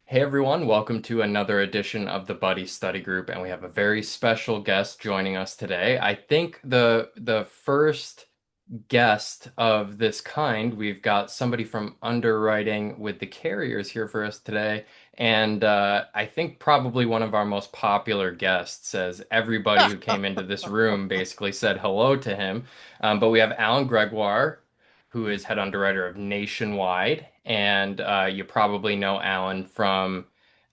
Hey everyone, welcome to another edition of the Buddy Study Group, and we have a very special guest joining us today. I think the first guest of this kind, we've got somebody from underwriting with the carriers here for us today, and I think probably one of our most popular guests, as everybody who came into this room basically said hello to him. But we have Alan Gregoire, who is head underwriter of Nationwide. And you probably know Alan from,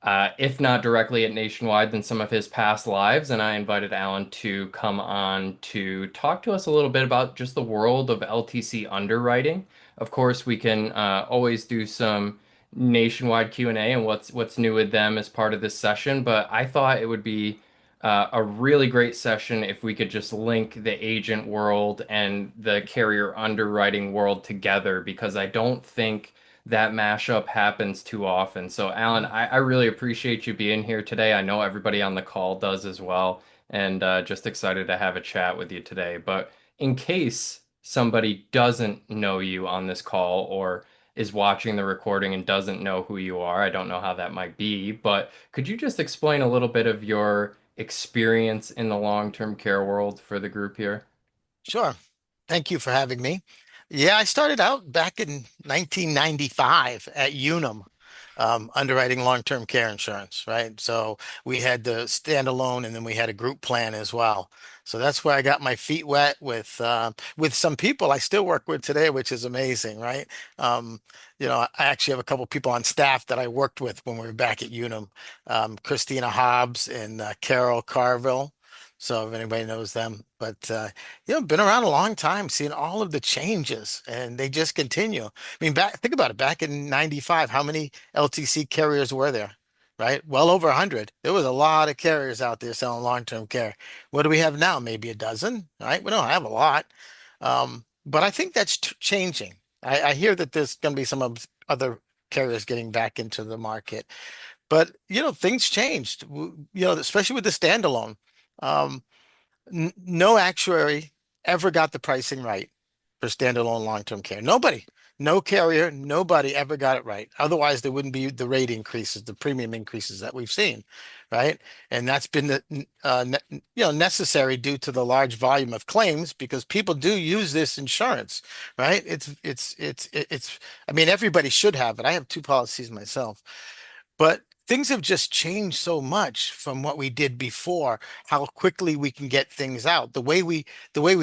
if not directly at Nationwide, then some of his past lives. And I invited Alan to come on to talk to us a little bit about just the world of LTC underwriting. Of course, we can always do some Nationwide Q&A and what's new with them as part of this session. But I thought it would be a really great session if we could just link the agent world and the carrier underwriting world together because I don't think that mashup happens too often. So, Alan, I really appreciate you being here today. I know everybody on the call does as well, and just excited to have a chat with you today. But in case somebody doesn't know you on this call or is watching the recording and doesn't know who you are, I don't know how that might be, but could you just explain a little bit of your experience in the long-term care world for the group here? Sure. Thank you for having me. Yeah, I started out back in 1995 at Unum, underwriting long-term care insurance, right? So we had the standalone and then we had a group plan as well. So that's where I got my feet wet with some people I still work with today, which is amazing, right? Um, I actually have a couple people on staff that I worked with when we were back at Unum, Christina Hobbs and Carol Carville. So if anybody knows them, but been around a long time, seeing all of the changes, and they just continue. I mean, think about it. Back in '95, how many LTC carriers were there? Right? Well over 100. There was a lot of carriers out there selling long-term care. What do we have now? Maybe a dozen, right? We don't have a lot. But I think that's changing. I hear that there's going to be some of other carriers getting back into the market. But, things changed, especially with the standalone. Um, no actuary ever got the pricing right for standalone long-term care. Nobody, no carrier, nobody ever got it right. Otherwise, there wouldn't be the rate increases, the premium increases that we've seen, right? And that's been necessary due to the large volume of claims because people do use this insurance, right? It's. I mean, everybody should have it. I have two policies myself. But things have just changed so much from what we did before, how quickly we can get things out. The way we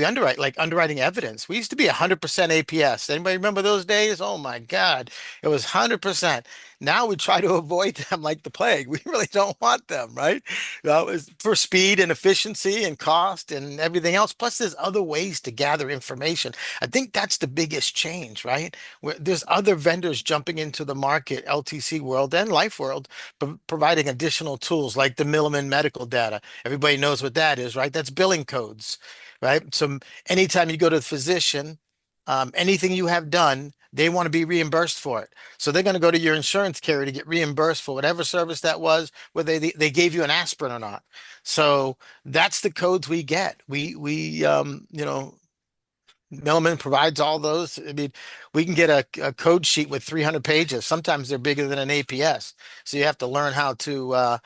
underwrite, like underwriting evidence. We used to be 100% APS. Anybody remember those days? Oh my God. It was 100%. Now we try to avoid them like the plague. We really don't want them, right? It's for speed and efficiency and cost and everything else. Plus, there's other ways to gather information. I think that's the biggest change, right? There's other vendors jumping into the market, LTC world and life world, providing additional tools like the Milliman medical data. Everybody knows what that is, right? That's billing codes, right? So anytime you go to the physician, anything you have done, they want to be reimbursed for it. So they're going to go to your insurance carrier to get reimbursed for whatever service that was, whether they gave you an aspirin or not. So that's the codes we get. Milliman provides all those. I mean, we can get a code sheet with 300 pages. Sometimes they're bigger than an APS. So you have to learn how to,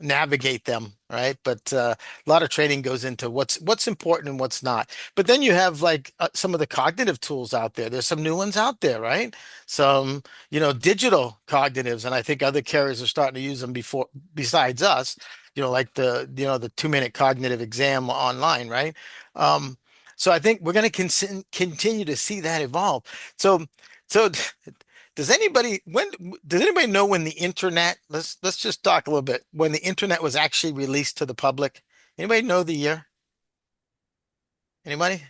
navigate them, right? But a lot of training goes into what's important and what's not. But then you have like some of the cognitive tools out there. There's some new ones out there, right? Some, digital cognitives, and I think other carriers are starting to use them besides us. Like the 2-minute cognitive exam online, right? Um, so I think we're going to continue to see that evolve. So, so does anybody know when the internet, let's just talk a little bit, when the internet was actually released to the public? Anybody know the year? Anybody?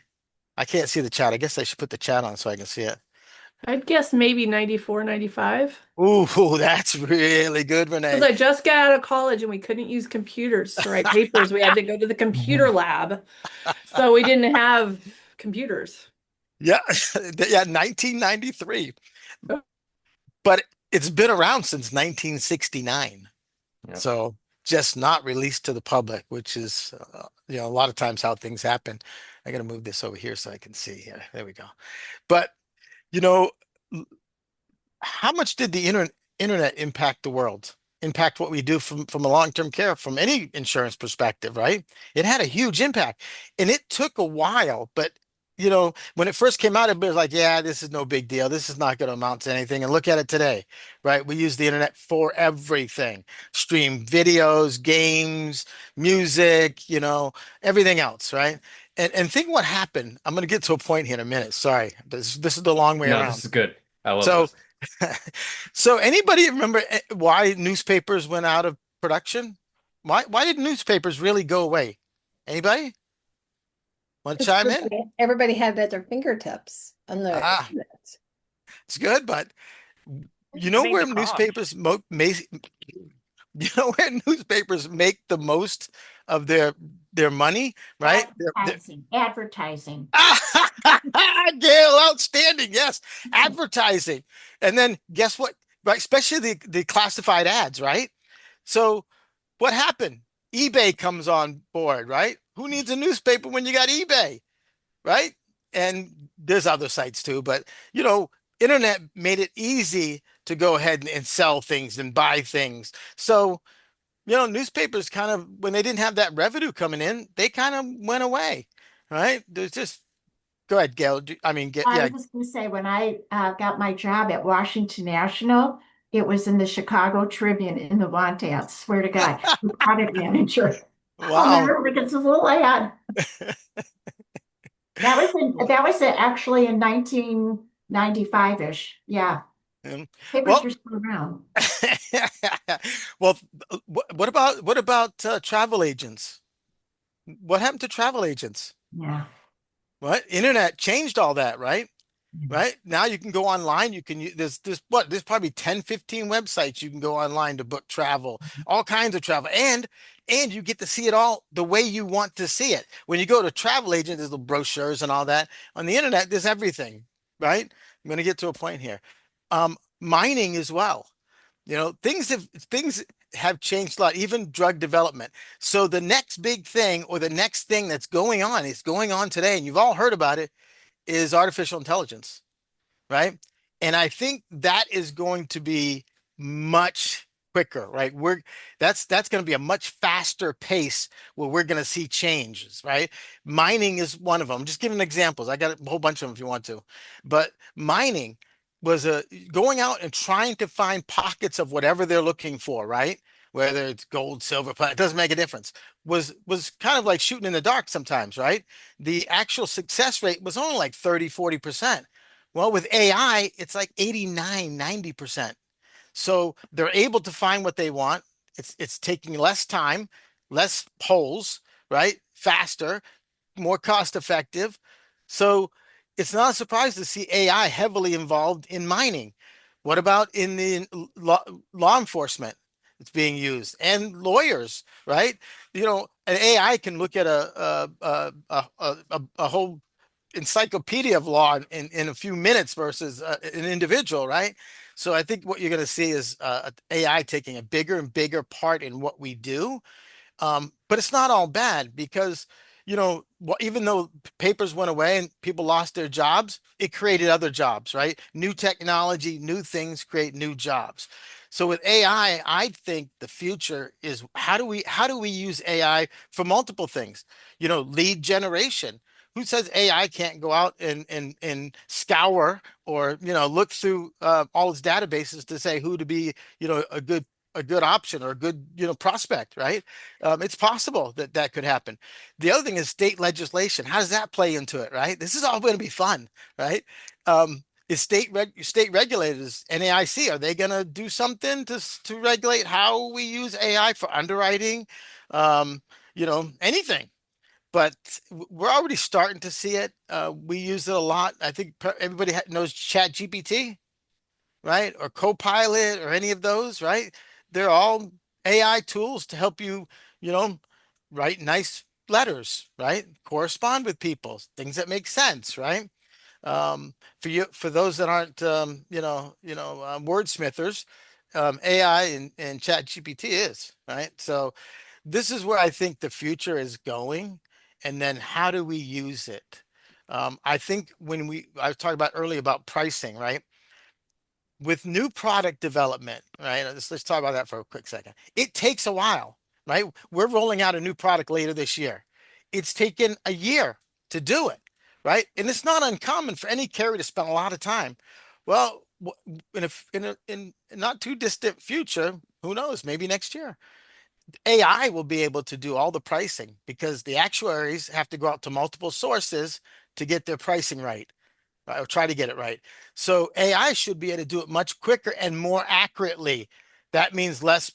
I can't see the chat. I guess I should put the chat on so I can see it. I'd guess maybe 94, 95. Ooh, that's really good, Because Renee. I just got out of college and we couldn't use computers to write papers. We had to go to the computer lab. So we didn't have computers. Yeah, yeah, 1993. But it's been around since 1969. Yep. So just not released to the public, which is, a lot of times how things happen. I got to move this over here so I can see. There we go. But, you know, how much did the internet impact the world, impact what we do from a long-term care, from any insurance perspective, right? It had a huge impact, and it took a while, but when it first came out, it was like, yeah, this is no big deal. This is not going to amount to anything. And look at it today, right? We use the internet for everything: stream videos, games, music, everything else, right? And think what happened. I'm going to get to a point here in a minute. Sorry, this is the long way No, this around. is good. I love So, this. so anybody remember why newspapers went out of production? Why did newspapers really go away? Anybody want to Because chime in? everybody had it at their fingertips on the Ah, internet. it's good, but you I know mean, where the cost. newspapers mo you know where newspapers make the most of their money, right? Advertising. Gail, outstanding. Yes, advertising. And then guess what? Right, especially the classified ads, right? So what happened? eBay comes on board, right? Who needs a newspaper when you got eBay, right? And there's other sites too, but internet made it easy to go ahead and sell things and buy things. So, newspapers kind of, when they didn't have that revenue coming in, they kind of went away, right? There's just, go ahead, Gail. I mean, I yeah. was just going to say, when I got my job at Washington National, it was in the Chicago Tribune in the want ad. Swear to God, the product manager. I'll Wow. never forget this little ad. Actually in 1995-ish. Yeah, Um, papers Well, were still around. well, what about travel agents? What happened to travel agents? Yeah. What? Internet changed all that, right? Right? Now you can go online. You can use there's probably 10, 15 websites you can go online to book travel, all kinds of travel. And you get to see it all the way you want to see it. When you go to a travel agent, there's the brochures and all that. On the internet, there's everything, right? I'm going to get to a point here. Mining as well. Things have changed a lot, even drug development. So the next big thing, or the next thing that's going on, is going on today, and you've all heard about it, is artificial intelligence, right? And I think that is going to be much quicker, right? That's going to be a much faster pace where we're going to see changes, right? Mining is one of them. Just giving examples. I got a whole bunch of them if you want to. But mining was a going out and trying to find pockets of whatever they're looking for, right? Whether it's gold, silver, it doesn't make a difference. Was kind of like shooting in the dark sometimes, right? The actual success rate was only like 30, 40%. Well, with AI, it's like 89, 90%. So they're able to find what they want. It's taking less time, less holes, right? Faster, more cost effective. So it's not a surprise to see AI heavily involved in mining. What about in the law enforcement? It's being used, and lawyers, right? An AI can look at a whole encyclopedia of law in a few minutes versus an individual, right? So I think what you're going to see is AI taking a bigger and bigger part in what we do. But it's not all bad because, even though papers went away and people lost their jobs, it created other jobs, right? New technology, new things create new jobs. So with AI, I think the future is how do we use AI for multiple things? Lead generation. Who says AI can't go out and scour or look through all its databases to say who to be a good option or a good prospect, right? It's possible that that could happen. The other thing is state legislation. How does that play into it, right? This is all going to be fun, right? Is state regulators, NAIC, are they going to do something to regulate how we use AI for underwriting? Anything. But we're already starting to see it. We use it a lot. I think everybody knows Chat GPT, right? Or Copilot or any of those, right? They're all AI tools to help you, you know, write nice letters, right? Correspond with people, things that make sense, right? For those that aren't, wordsmithers, AI and Chat GPT is, right? So this is where I think the future is going. And then how do we use it? I think I was talking about earlier about pricing, right? with new product development, right? Let's talk about that for a quick second. It takes a while, right? We're rolling out a new product later this year. It's taken a year to do it, right? And it's not uncommon for any carrier to spend a lot of time. Well, in a not too distant future, who knows? Maybe next year, AI will be able to do all the pricing because the actuaries have to go out to multiple sources to get their pricing right, or try to get it right. So AI should be able to do it much quicker and more accurately. That means less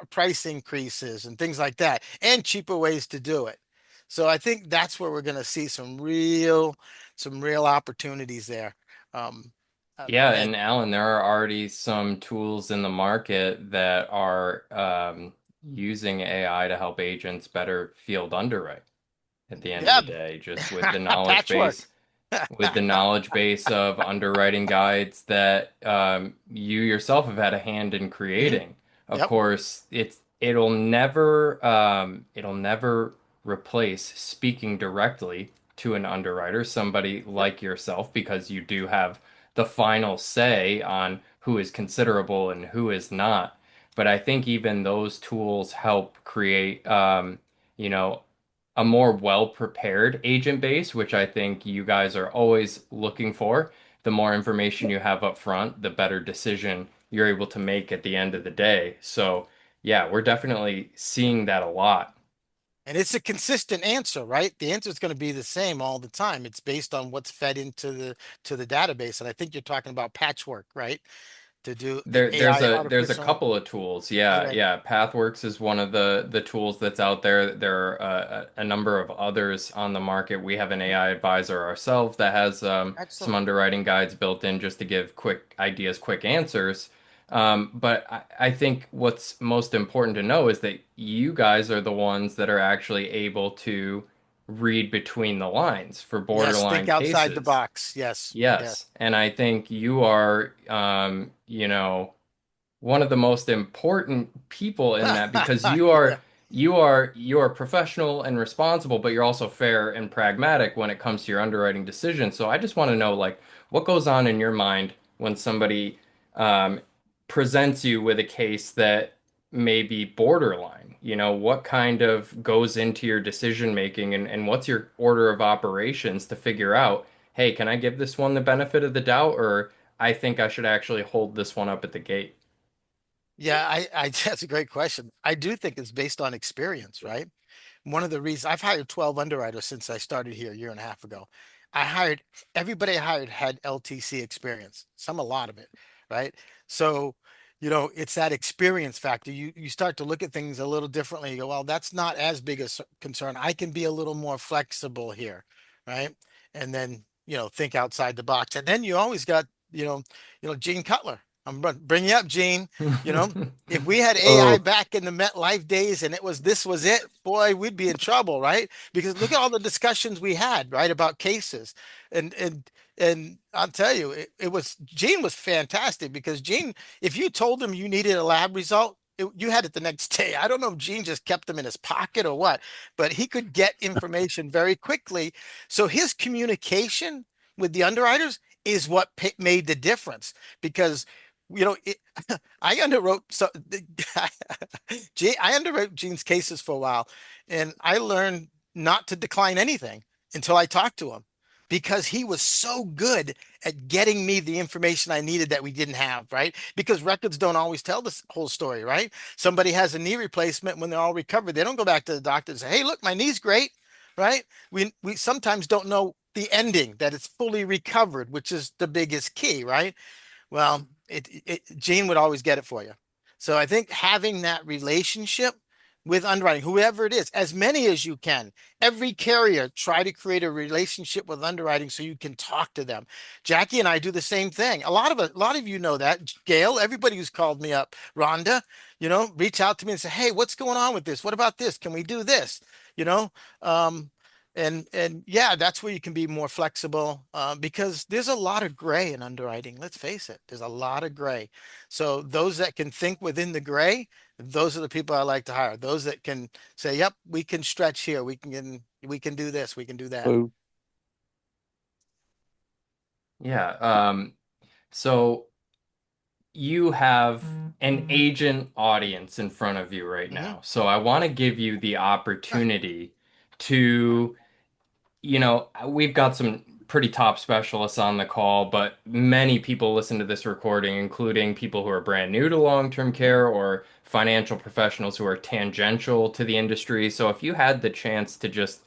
price increases and things like that, and cheaper ways to do it. So I think that's where we're going to see some real opportunities there. Um, Yeah, and and Alan, there are already some tools in the market that are using AI to help agents better field underwrite at the end of yeah, the day, just with the knowledge patchwork. base of underwriting guides that you yourself have had a hand in Mhm. creating. Of Yep. course, it'll never replace speaking directly to an underwriter, somebody Yep. like yourself, because you do have the final say on who is considerable and who is not. But I think even those tools help create, you know, a more well-prepared agent base, which I think you guys are always looking for. The more information you have up front, the better decision you're able to make at the end of the day. So, yeah, we're definitely seeing that a lot. And it's a consistent answer, right? The answer is going to be the same all the time. It's based on what's fed into the database. And I think you're talking about patchwork, right? To do AI There's a artificial. couple of tools. Yeah, Okay. yeah. Pathworks is one of the tools that's out there. There are a number of others on the market. We have an AI advisor ourselves that has some Excellent. underwriting guides built in just to give quick ideas, quick answers. But I think what's most important to know is that you guys are the ones that are actually able to read between the lines for Yes, think borderline outside the cases. box. Yes. Yeah. Yes, and I think you are, one of the most important people in that because Yeah. you are professional and responsible, but you're also fair and pragmatic when it comes to your underwriting decisions. So I just want to know, like, what goes on in your mind when somebody um, presents you with a case that may be borderline? You know, what kind of goes into your decision making, and what's your order of operations to figure out, hey, can I give this one the benefit of the doubt, or I think I should actually hold this one up at the gate? Yeah, that's a great question. I do think it's based on experience, right? One of the reasons I've hired 12 underwriters since I started here a year and a half ago. I hired everybody I hired had LTC experience, some a lot of it, right? So, it's that experience factor. You start to look at things a little differently. You go, well, that's not as big a concern. I can be a little more flexible here, right? And then, think outside the box. And then you always got, Gene Cutler. Bring you up, Gene. You know, if we had AI Oh, back in the MetLife days and this was it, boy, we'd be in trouble, right? Because look at all the discussions we had, right, about cases. And I'll tell you, it was Gene was fantastic because Gene, if you told him you needed a lab result, you had it the next day. I don't know if Gene just kept them in his pocket or what, but he could get information very quickly. So his communication with the underwriters is what made the difference because I underwrote I underwrote Gene's cases for a while, and I learned not to decline anything until I talked to him because he was so good at getting me the information I needed that we didn't have, right? Because records don't always tell the whole story, right? Somebody has a knee replacement when they're all recovered. They don't go back to the doctor and say, "Hey, look, my knee's great," right? We sometimes don't know the ending that it's fully recovered, which is the biggest key, right? Well, Gene would always get it for you. So I think having that relationship with underwriting, whoever it is, as many as you can, every carrier try to create a relationship with underwriting so you can talk to them. Jackie and I do the same thing. A lot of you know that. Gail, everybody who's called me up, Rhonda, reach out to me and say, "Hey, what's going on with this? What about this? Can we do this?" You know, um, and yeah, that's where you can be more flexible because there's a lot of gray in underwriting. Let's face it, there's a lot of gray. So those that can think within the gray, those are the people I like to hire. Those that can say, "Yep, we can stretch here. We can do this. We can do that." Boo. yeah. So you have an agent audience in front of you right Hmm. now. So I want to give you the Right. opportunity to, we've got some pretty top specialists on the call, but many people listen to this recording, including people who are brand new to long-term Mhm. care or financial professionals who are tangential to the industry. So if you had the chance to just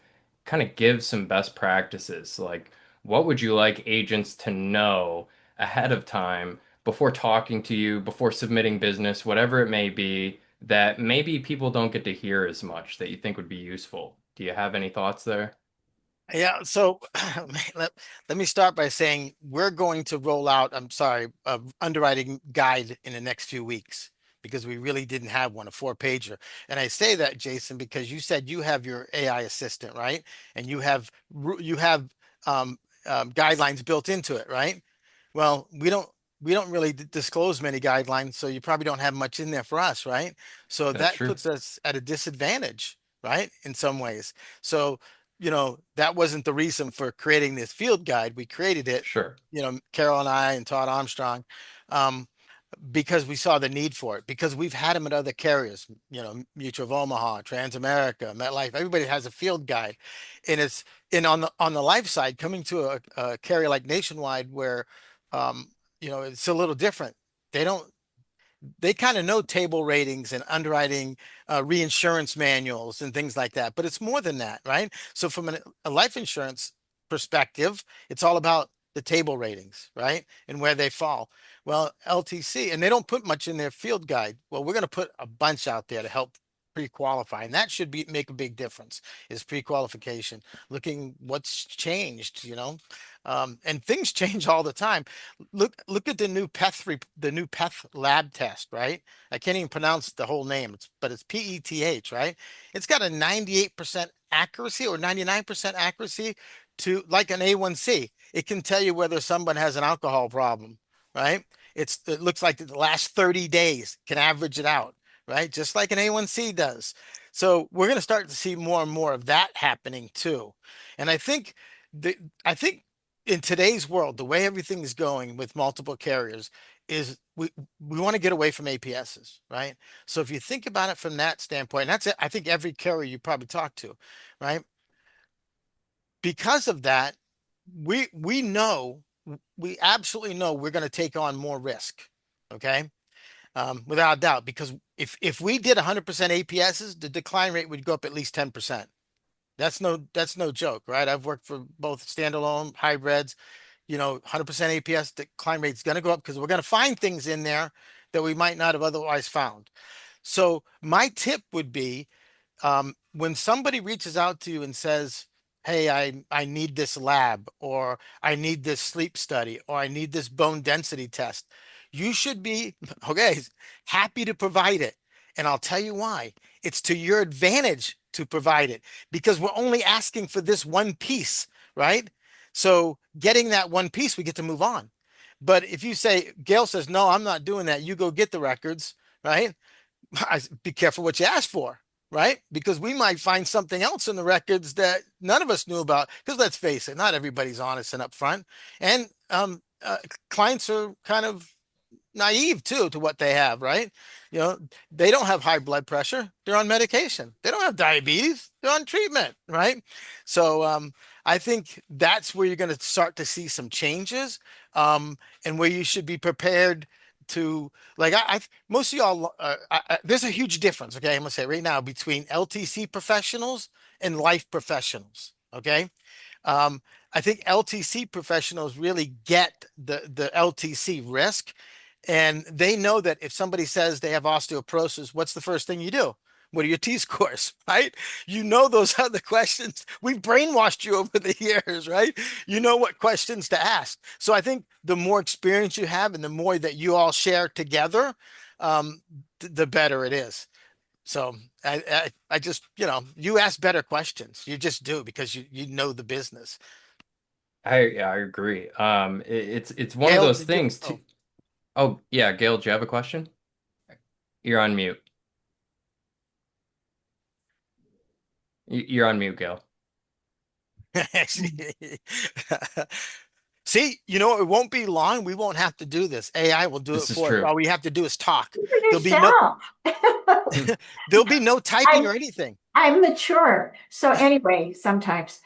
kind of give some best practices, like what would you like agents to know ahead of time before talking to you, before submitting business, whatever it may be, that maybe people don't get to hear as much that you think would be useful? Do you have any thoughts there? Yeah, so let, let me start by saying we're going to roll out, I'm sorry, a underwriting guide in the next few weeks because we really didn't have one, a four-pager. And I say that, Jason, because you said you have your AI assistant, right? And you have um, guidelines built into it, right? Well, we don't really disclose many guidelines, so you probably don't have much in there for us, right? So That's that true. puts us at a disadvantage, right? In some ways. So, that wasn't the reason for creating this field guide. We created it, Sure. Carol and I and Todd Armstrong, um, because we saw the need for it, because we've had them at other carriers, Mutual of Omaha, Transamerica, MetLife, everybody has a field guide. And on the life side, coming to a carrier like Nationwide where um, it's a little different. They don't they kind of know table ratings and underwriting reinsurance manuals and things like that, but it's more than that, right? So from a life insurance perspective, it's all about the table ratings, right? And where they fall. Well, LTC, and they don't put much in their field guide. Well, we're going to put a bunch out there to help pre-qualify, and that should be make a big difference, is pre-qualification, looking what's changed, and things change all the time. Look at the new PEth lab test, right? I can't even pronounce the whole name, but it's PETH, right? It's got a 98% accuracy or 99% accuracy to like an A1C. It can tell you whether someone has an alcohol problem, right? It looks like the last 30 days can average it out, right? Just like an A1C does. So we're going to start to see more and more of that happening too. And the I think in today's world, the way everything is going with multiple carriers is we want to get away from APSs, right? So if you think about it from that standpoint, and that's it, I think every carrier you probably talk to, right? Because of that, we absolutely know we're going to take on more risk, okay? Without a doubt, because if we did 100% APSs, the decline rate would go up at least 10%. That's no joke, right? I've worked for both standalone hybrids, 100% APS, the climb rate's going to go up because we're going to find things in there that we might not have otherwise found. So my tip would be when somebody reaches out to you and says, "Hey, I need this lab, or I need this sleep study, or I need this bone density test," you should be okay, happy to provide it. And I'll tell you why. It's to your advantage to provide it because we're only asking for this one piece, right? So getting that one piece, we get to move on. But if you say, Gail says, "No, I'm not doing that," you go get the records, right? Be careful what you ask for, right? Because we might find something else in the records that none of us knew about. Because let's face it, not everybody's honest and upfront, and clients are kind of naive too to what they have, right? You know, they don't have high blood pressure. They're on medication. They don't have diabetes. They're on treatment, right? So I think that's where you're going to start to see some changes, and where you should be prepared to like most of y'all. There's a huge difference. Okay, I'm gonna say right now between LTC professionals and life professionals. Okay, um, I think LTC professionals really get the LTC risk, and they know that if somebody says they have osteoporosis, what's the first thing you do? What are your T scores, right? You know those are the questions. We've brainwashed you over the years, right? You know what questions to ask. So I think the more experience you have and the more that you all share together, the better it is. So I just, you ask better questions. You just do because you know the business. I agree. It's one of Gail, those did you? things too. Oh, Oh, yeah, Gail, do you have a question? You're on mute. You're on mute, Gail. See, it won't be long. We won't have to do this. AI will do it This is for us. true. All we have to do is talk. For There'll be no yourself. there'll be no typing I'm or anything. I'm mature. So anyway, sometimes.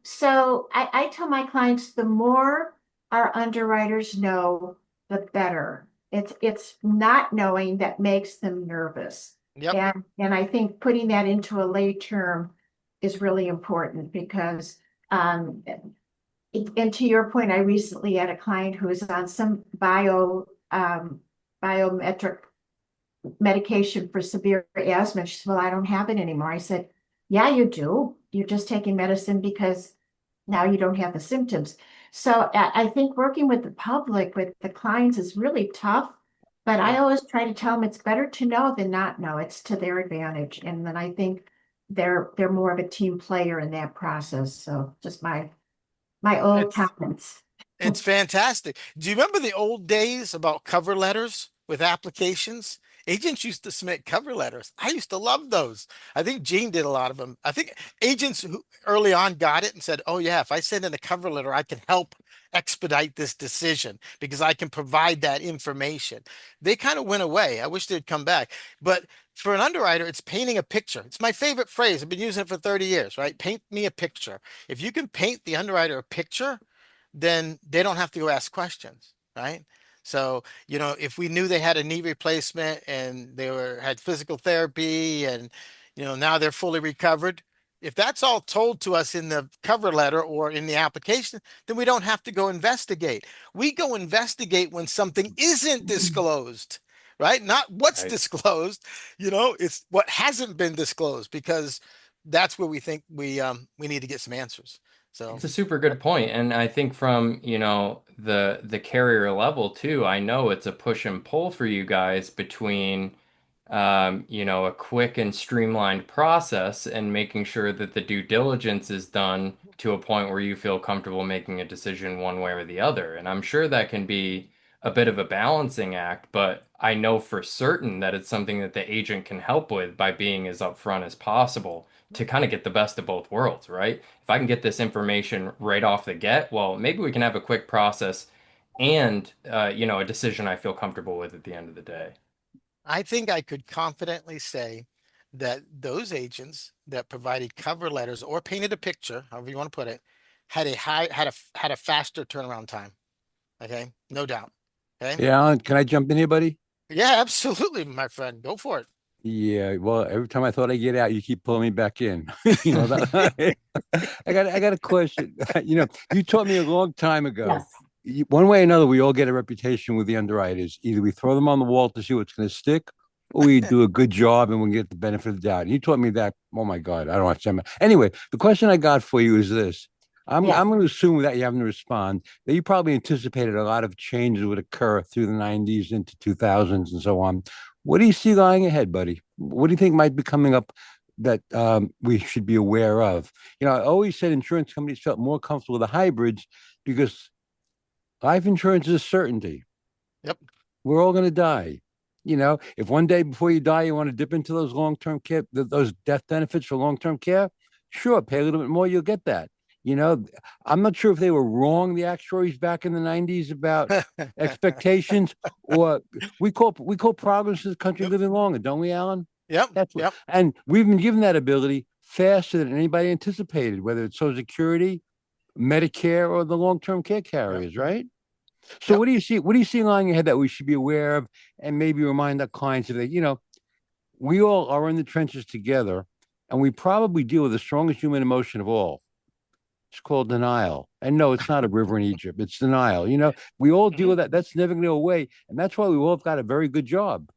So I tell my clients the more our underwriters know, the better. It's not knowing that makes them nervous. Yep. And I think putting that into a lay term is really important because and to your point, I recently had a client who was on some biometric medication for severe asthma. She said, well, I don't have it anymore. I said, yeah, you do. You're just taking medicine because now you don't have the symptoms. So I think working with the public, with the clients is really tough. But I Yeah. always try to tell them it's better to know than not know. It's to their advantage. And then I think they're more of a team player in that process. So just my old It's comments. It's fantastic. Do you remember the old days about cover letters with applications? Agents used to submit cover letters. I used to love those. I think Gene did a lot of them. I think agents who early on got it and said, "Oh yeah, if I send in a cover letter, I can help expedite this decision because I can provide that information." They kind of went away. I wish they'd come back. But for an underwriter, it's painting a picture. It's my favorite phrase. I've been using it for 30 years, right? Paint me a picture. If you can paint the underwriter a picture, then they don't have to go ask questions, right? So, if we knew they had a knee replacement and they had physical therapy and, now they're fully recovered, if that's all told to us in the cover letter or in the application, then we don't have to go investigate. We go investigate when something isn't disclosed, right? Not what's Right. disclosed, it's what hasn't been disclosed because that's where we think we need to get some answers. So, It's a super good point, and I think from, the carrier level too, I know it's a push and pull for you guys between a quick and streamlined process and making sure that the due diligence is done to a point where you feel comfortable making a decision one way or the other. And I'm sure that can be a bit of a balancing act, but I know for certain that it's something that the agent can help with by being as upfront as possible to kind of get the best of both worlds, right? If I can get this information right off the get, well, maybe we can have a quick process and a decision I feel comfortable with at the end of the day. I think I could confidently say that those agents that provided cover letters or painted a picture, however you want to put it, had a faster turnaround time. Okay, no doubt. Okay, Yeah, Alan, can I jump in here, buddy? yeah, absolutely, my friend. Go for it. Yeah, well, every time I thought I get out, you keep pulling me back in. That I got a question. You taught me a long time ago. Yes. One way or another, we all get a reputation with the underwriters. Either we throw them on the wall to see what's going to stick, or we do a good job and we get the benefit of the doubt. And you taught me that. Oh my God, I don't want to say. Anyway, the question I got for you is this. Yes. I'm going to assume without you having to respond that you probably anticipated a lot of changes would occur through the 90s into 2000s and so on. What do you see lying ahead, buddy? What do you think might be coming up that we should be aware of? I always said insurance companies felt more comfortable with the hybrids because life insurance is a certainty. Yep. We're all going to die. If one day before you die, you want to dip into those long-term care, those death benefits for long-term care, sure, pay a little bit more, you'll get that. You know, I'm not sure if they were wrong, the actuaries back in the 90s about expectations, or we call progress in the country Yep. living longer, don't we, Alan? Yep. That's what, Yep. and we've been given that ability faster than anybody anticipated, whether it's Social Security, Medicare, or the long-term care Yep. carriers, right? So Yep. what do you see? What do you see lying ahead that we should be aware of, and maybe remind our clients of that? We all are in the trenches together, and we probably deal with the strongest human emotion of all. It's called denial. And no, it's not a river in Egypt. It's denial. We all deal Mhm. with that. That's never going to go away, and that's why we all have got a very good job.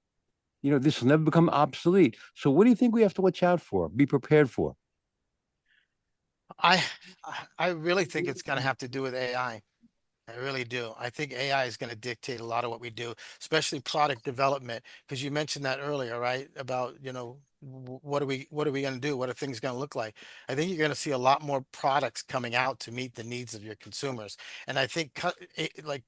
This will never become obsolete. So, what do you think we have to watch out for? Be prepared for? I I really think it's going to have to do with AI. I really do. I think AI is going to dictate a lot of what we do, especially product development, because you mentioned that earlier, right? About, what are we going to do? What are things going to look like? I think you're going to see a lot more products coming out to meet the needs of your consumers. And I think like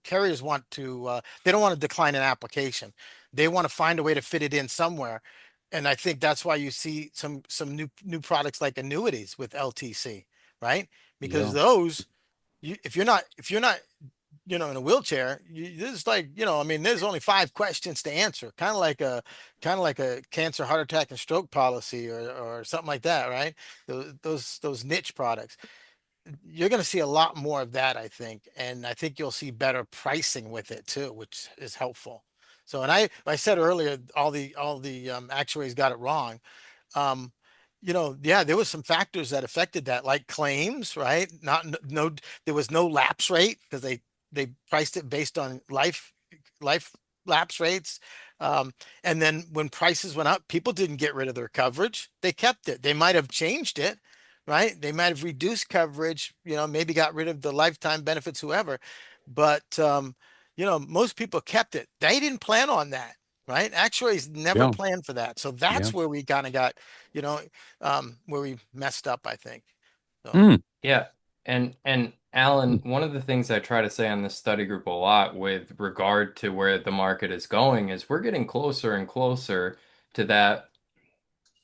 carriers want to, they don't want to decline an application. They want to find a way to fit it in somewhere. And I think that's why you see some new products like annuities with LTC, right? Because Yeah. those if you're not, in a wheelchair, there's like, I mean, there's only 5 questions to answer, kind of like a cancer, heart attack, and stroke policy, or something like that, right? Those niche products. You're going to see a lot more of that, I think, and I think you'll see better pricing with it too, which is helpful. So, and I said earlier, all the actuaries got it wrong. um, yeah, there was some factors that affected that, like claims, right? Not no, there was no lapse rate because they priced it based on life lapse rates. Um, and then when prices went up, people didn't get rid of their coverage. They kept it. They might have changed it, right? They might have reduced coverage, maybe got rid of the lifetime benefits, whoever. But most people kept it. They didn't plan on that, right? Actuaries never Yeah. planned for that. So Yeah. that's where we kind of got, you know, where we messed up, I think. So, Mm. Yeah. And Alan, one of the things I try to say on this study group a lot with regard to where the market is going is we're getting closer and closer to that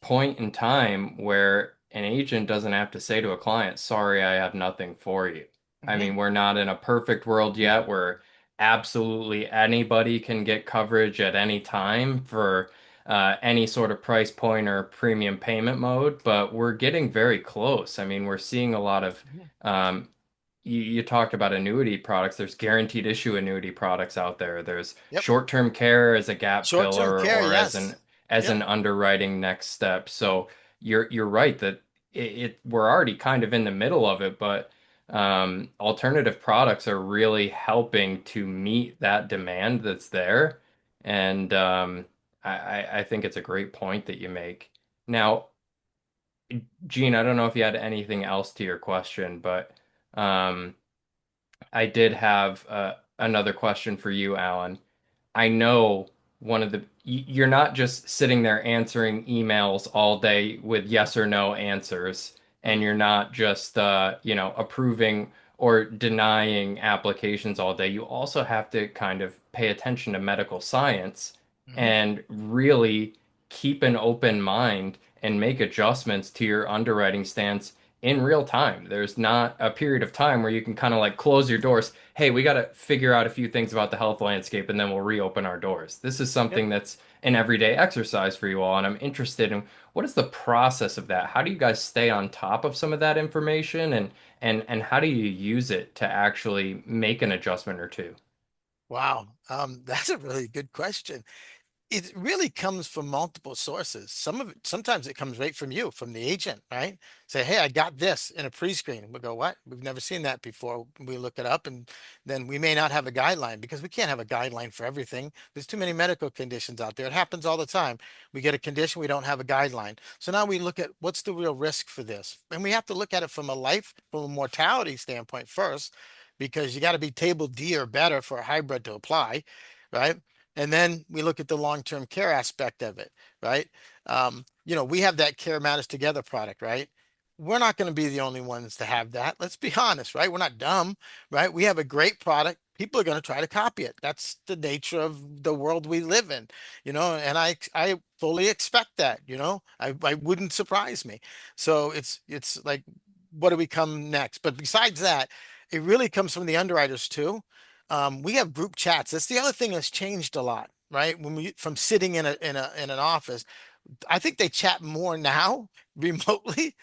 point in time where an agent doesn't have to say to a client, sorry, I have nothing for you. I mhm. mean, we're not in a perfect world yet where absolutely anybody can get coverage at any time for any sort of price point or premium payment mode, but we're getting very close. I mean, we're seeing a lot of Mhm. um, you talked about annuity products. There's guaranteed issue annuity products out there. There's Yep. short-term care as a gap Short-term filler care, or as yes. an Yep. underwriting next step. So you're right that we're already kind of in the middle of it, but alternative products are really helping to meet that demand that's there. And I think it's a great point that you make. Now, Gene, I don't know if you had anything else to your question, but um, I did have another question for you, Alan. I know you're not just sitting there answering emails all day with yes or no answers, and you're not just approving or denying applications all day. You also have to kind of pay attention to medical science Mhm. and really keep an open mind and make adjustments to your underwriting stance in real time. There's not a period of time where you can kind of like close your doors. Hey, we got to figure out a few things about the health landscape and then we'll reopen our doors. This is Yep. something that's an everyday exercise for you all. And I'm interested in what is the process of that? How do you guys stay on top of some of that information and how do you use it to actually make an adjustment or two? Wow. That's a really good question. It really comes from multiple sources. Sometimes it comes right from you, from the agent, right? Say, hey, I got this in a pre-screen. We go, what? We've never seen that before. We look it up, and then we may not have a guideline because we can't have a guideline for everything. There's too many medical conditions out there. It happens all the time. We get a condition, we don't have a guideline. So now we look at what's the real risk for this. And we have to look at it from a mortality standpoint first, because you got to be table D or better for a hybrid to apply, right? And then we look at the long-term care aspect of it, right? We have that Care Matters Together product, right? We're not going to be the only ones to have that. Let's be honest, right? We're not dumb, right? We have a great product. People are going to try to copy it. That's the nature of the world we live in, and I fully expect that, I wouldn't surprise me. So it's like, what do we come next? But besides that, it really comes from the underwriters too. We have group chats. That's the other thing that's changed a lot, right? When we from sitting in an office, I think they chat more now remotely.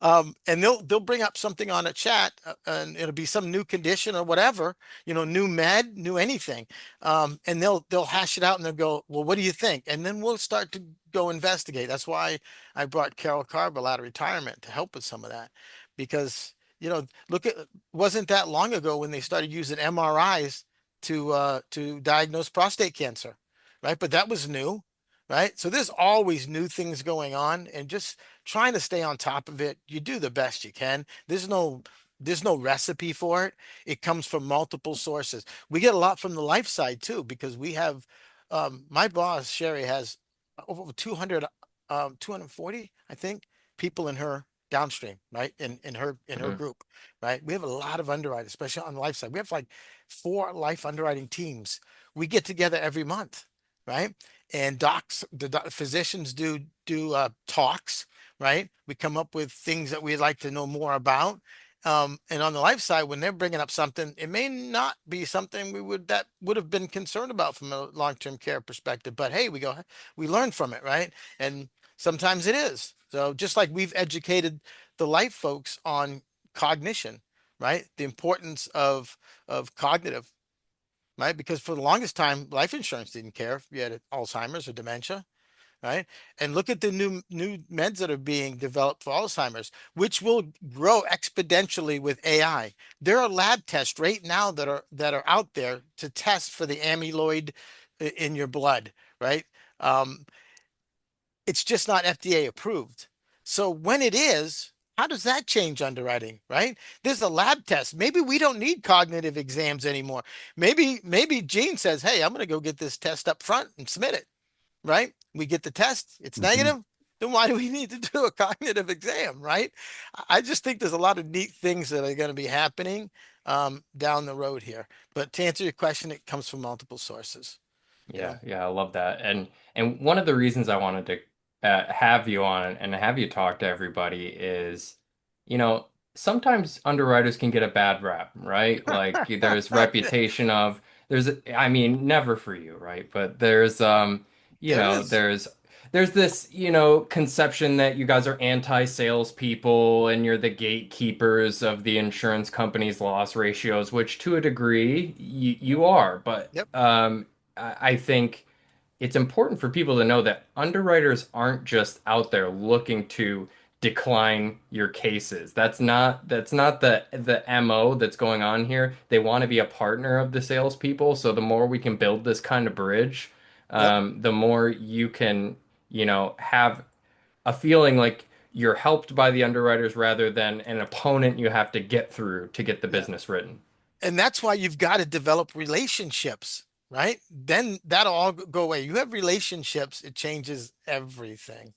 And they'll bring up something on a chat, and it'll be some new condition or whatever, new med, new anything. And they'll hash it out and they'll go, well, what do you think? And then we'll start to go investigate. That's why I brought Carol Carville out of retirement to help with some of that, because look at wasn't that long ago when they started using MRIs to diagnose prostate cancer, right? But that was new, right? So there's always new things going on, and just trying to stay on top of it. You do the best you can. There's no recipe for it. It comes from multiple sources. We get a lot from the life side too, because we have my boss, Sherry, has over 200, 240, I think, people in her downstream, right? In her Mhm. group, right? We have a lot of underwriters, especially on the life side. We have like 4 life underwriting teams. We get together every month, right? And physicians do talks, right? We come up with things that we'd like to know more about, And on the life side, when they're bringing up something, it may not be something that would have been concerned about from a long-term care perspective. But hey, we learn from it, right? And sometimes it is. So just like we've educated the life folks on cognition, right? The importance of cognitive, right? Because for the longest time, life insurance didn't care if you had Alzheimer's or dementia, right? And look at the new meds that are being developed for Alzheimer's, which will grow exponentially with AI. There are lab tests right now that are out there to test for the amyloid in your blood, right? Um, it's just not FDA approved. So when it is, how does that change underwriting, right? There's a lab test. Maybe we don't need cognitive exams anymore. Maybe Gene says, "Hey, I'm going to go get this test up front and submit it." Right? We get the test, it's Mhm. negative. Then why do we need to do a cognitive exam, right? I just think there's a lot of neat things that are going to be happening down the road here. But to answer your question, it comes from multiple sources, you Yeah, know? yeah, I love that. And one of the reasons I wanted to have you on and have you talk to everybody is, sometimes underwriters can get a bad rap, right? Like there's reputation of I mean, never for you, right? But there's you There know, is. there's this, conception that you guys are anti-salespeople and you're the gatekeepers of the insurance company's loss ratios, which to a degree you are, but Yep. I think it's important for people to know that underwriters aren't just out there looking to decline your cases. That's not the MO that's going on here. They want to be a partner of the salespeople. So the more we can build this kind of bridge, Yep. the more you can, have a feeling like you're helped by the underwriters rather than an opponent you have to get through to get the Yeah. business written. And that's why you've got to develop relationships, right? Then that'll all go away. You have relationships, it changes everything,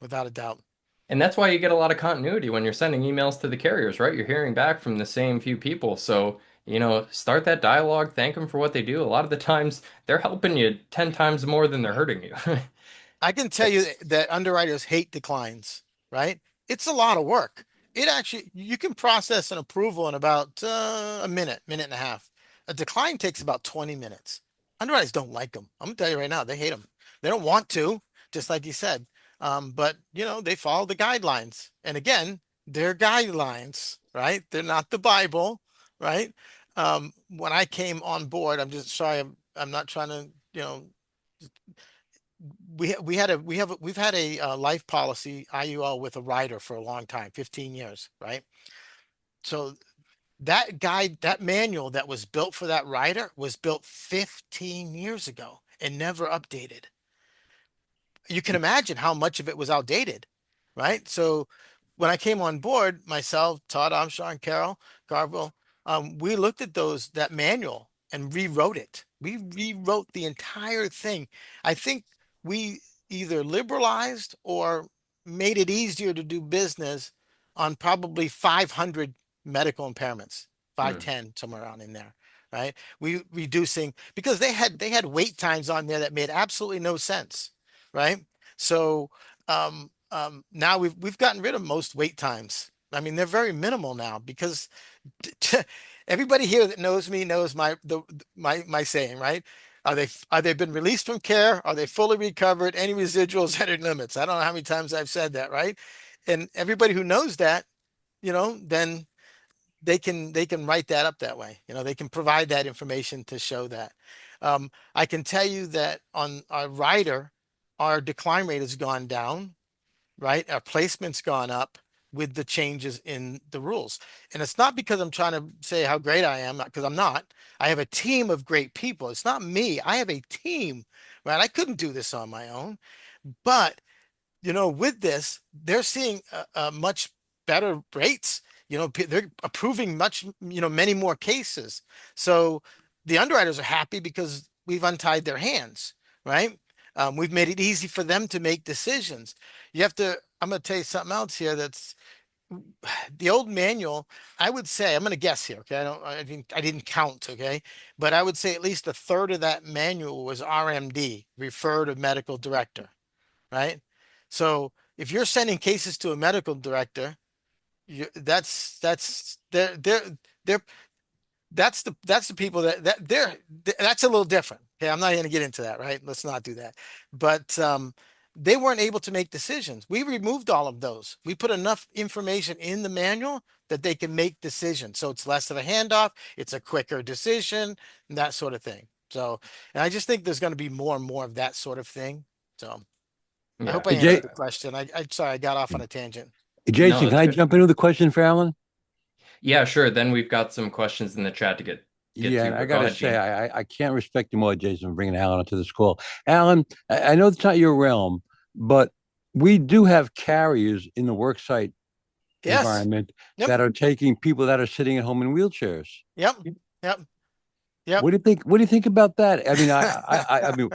without a doubt. And that's why you get a lot of continuity when you're sending emails to the carriers, right? You're hearing back from the same few people. So, start that dialogue, thank them for what they do. A lot of the times, they're helping you 10 times more than they're hurting you. I can tell you that underwriters hate declines, right? It's a lot of work. It actually, you can process an approval in about a minute and a half. A decline takes about 20 minutes. Underwriters don't like them. I'm gonna tell you right now, they hate them. They don't want to, just like you said. But they follow the guidelines. And again, they're guidelines, right? They're not the Bible, right? When I came on board, I'm just sorry, I'm not trying to, we've had a life policy IUL with a rider for a long time, 15 years, right? So that manual that was built for that rider was built 15 years ago and never updated. You can imagine how much of it was outdated, right? So when I came on board, myself, Todd Armstrong, Carol Garville, we looked at that manual and rewrote it. We rewrote the entire thing. I think we either liberalized or made it easier to do business on probably 500 medical impairments, Hmm. 510, somewhere around in there, right? We reducing because they had wait times on there that made absolutely no sense, right? So now we've gotten rid of most wait times. I mean, they're very minimal now because everybody here that knows me knows my saying, right? Are they been released from care? Are they fully recovered? Any residuals at limits? I don't know how many times I've said that, right? And everybody who knows that, then they can write that up that way. They can provide that information to show that. I can tell you that on our rider, our decline rate has gone down, right? Our placement's gone up with the changes in the rules. And it's not because I'm trying to say how great I am, because I'm not. I have a team of great people. It's not me. I have a team, right? I couldn't do this on my own. But with this, they're seeing much better rates. They're approving many more cases. So the underwriters are happy because we've untied their hands, right? We've made it easy for them to make decisions. I'm going to tell you something else here that's the old manual. I would say, I'm going to guess here. Okay. I didn't count. Okay. But I would say at least a third of that manual was RMD, refer to medical director, right? So if you're sending cases to a medical director, that's they're that's the people that that's a little different. Okay, I'm not going to get into that, right? Let's not do that. But they weren't able to make decisions. We removed all of those. We put enough information in the manual that they can make decisions. So it's less of a handoff, it's a quicker decision, and that sort of thing. So, and I just think there's going to be more and more of that sort of thing. So I Yeah. hope I Hey, answered Jay, the question. I sorry I got off on a tangent. No, Jason, can that's I good. jump into the question for Alan? Yeah, sure. Then we've got some questions in the chat to get Yeah, to, and I but go gotta ahead, say, Gene. I can't respect you more, Jason, for bringing Alan onto this call. Alan, I know it's not your realm, but we do have carriers in the worksite Yes. environment Yep. that are taking people that are sitting at home in wheelchairs. Yep. Yep. Yep. What do you think? What do you think about that? I mean, I mean,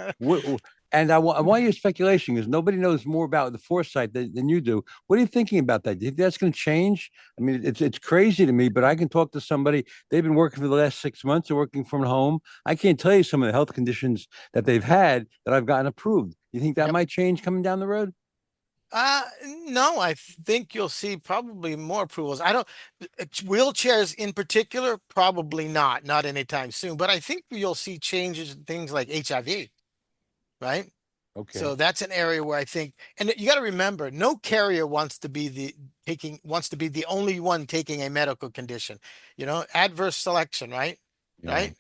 and I want your speculation because nobody knows more about the foresight than you do. What are you thinking about that? Do you think that's going to change? I mean, it's crazy to me, but I can talk to somebody. They've been working for the last 6 months. They're working from home. I can't tell you some of the health conditions that they've had that I've gotten approved. You think that Yep. might change coming down the road? No, I think you'll see probably more approvals. I don't, wheelchairs in particular, probably not anytime soon, but I think you'll see changes in things like HIV, right? Okay. So that's an area where I think, and you got to remember, no carrier wants to be the only one taking a medical condition, adverse selection, right? Yeah. Right?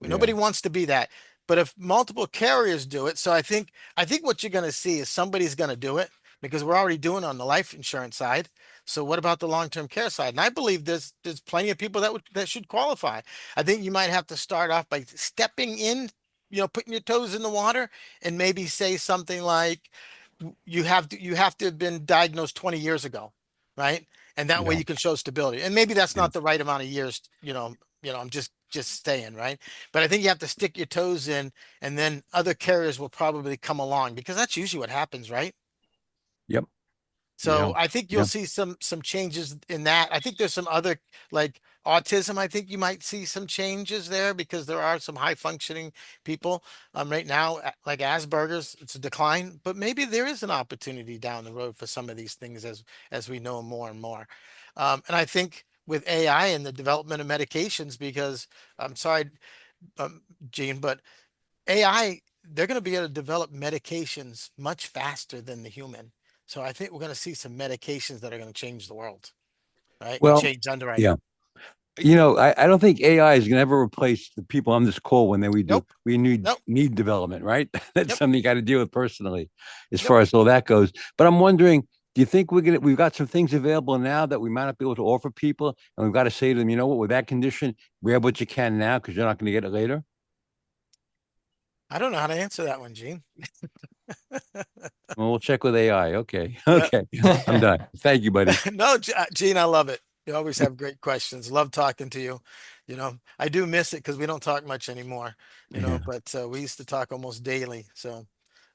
Yeah. Nobody wants to be that. But if multiple carriers do it, so I think what you're going to see is somebody's going to do it because we're already doing it on the life insurance side. So what about the long-term care side? And I believe there's plenty of people that should qualify. I think you might have to start off by stepping in, putting your toes in the water and maybe say something like you have to have been diagnosed 20 years ago, right? And that way Yeah. you can show stability. And maybe that's Yeah. not the right amount of years, I'm just saying, right? But I think you have to stick your toes in, and then other carriers will probably come along because that's usually what happens, right? Yep. Yeah. So I think you'll Yeah. see some changes in that. I think there's some other like autism. I think you might see some changes there because there are some high functioning people right now like Asperger's. It's a decline, but maybe there is an opportunity down the road for some of these things as we know more and more. And I think with AI and the development of medications, because I'm sorry, um, Gene, but AI, they're going to be able to develop medications much faster than the human. So I think we're going to see some medications that are going to change the world, right? And Well, change underwriting. yeah. I don't think AI is going to ever replace the people on this call when we do Nope. we need Nope. need development, right? That's Yep. something you got to deal with personally, as Yep. far as all that goes. But I'm wondering, do you think we've got some things available now that we might not be able to offer people, and we've got to say to them, you know what, with that condition, grab what you can now because you're not going to get it later. I don't know how to answer that one, Gene. Well, we'll check with AI. Okay, Yep. okay, I'm done. Thank you, buddy. No, Gene, I love it. You always have great questions. Love talking to you. I do miss it because we don't talk much anymore, Yeah, but we used to talk almost daily. So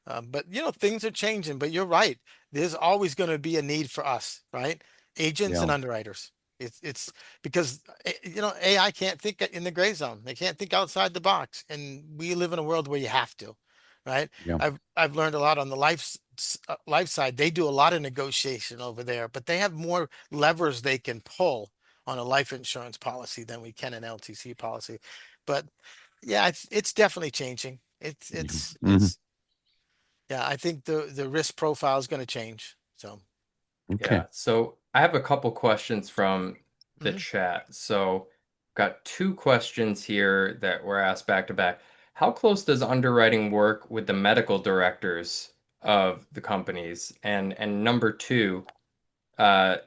but things are changing, but you're right. There's always going to be a need for us, right? Agents yeah, and underwriters. It's because AI can't think in the gray zone. They can't think outside the box, and we live in a world where you have to, right? yeah, I've learned a lot on the life side. They do a lot of negotiation over there, but they have more levers they can pull on a life insurance policy than we can an LTC policy. But yeah, it's definitely changing. It's yeah. it's Hmm. it's yeah, I think the risk profile is going to change. So, Okay. Yeah, so I have a couple questions from the mhm. chat. So, got two questions here that were asked back to back. How close does underwriting work with the medical directors of the companies? And number two, uh,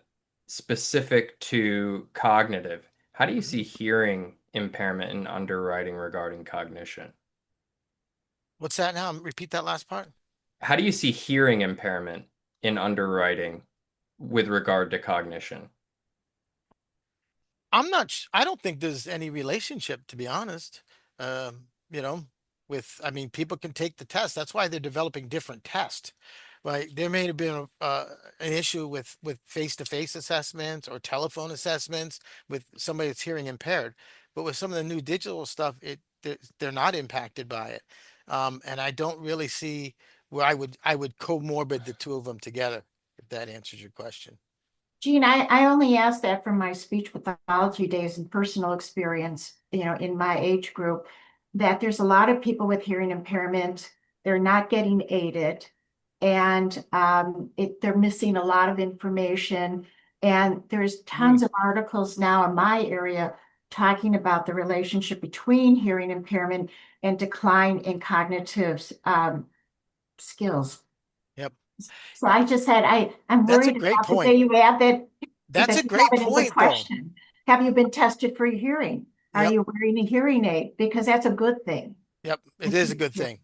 specific to cognitive, how do you see hearing impairment in underwriting regarding cognition? What's that now? Repeat that last part. How do you see hearing impairment in underwriting with regard to cognition? I don't think there's any relationship, to be honest. Um, you know, I mean, people can take the test. That's why they're developing different tests. Right? There may have been an issue with face-to-face assessments or telephone assessments with somebody that's hearing impaired, but with some of the new digital stuff, they're not impacted by it. And I don't really see where I would comorbid the two of them together, if that answers your question. Jean, I only asked that from my speech pathology days and personal experience, in my age group, that there's a lot of people with hearing impairment. They're not getting aided, and they're missing a lot of information. And there's Mm, tons of articles now in my area talking about the relationship between hearing impairment and decline in cognitive skills. yep. So I just said, I'm That's a worried great about the day point. you add That's that a you have great it as a point, though. question. Have you been tested for your hearing? Are Yep. you wearing a hearing aid? Because that's a good thing. Yep. It is a good Yeah. thing.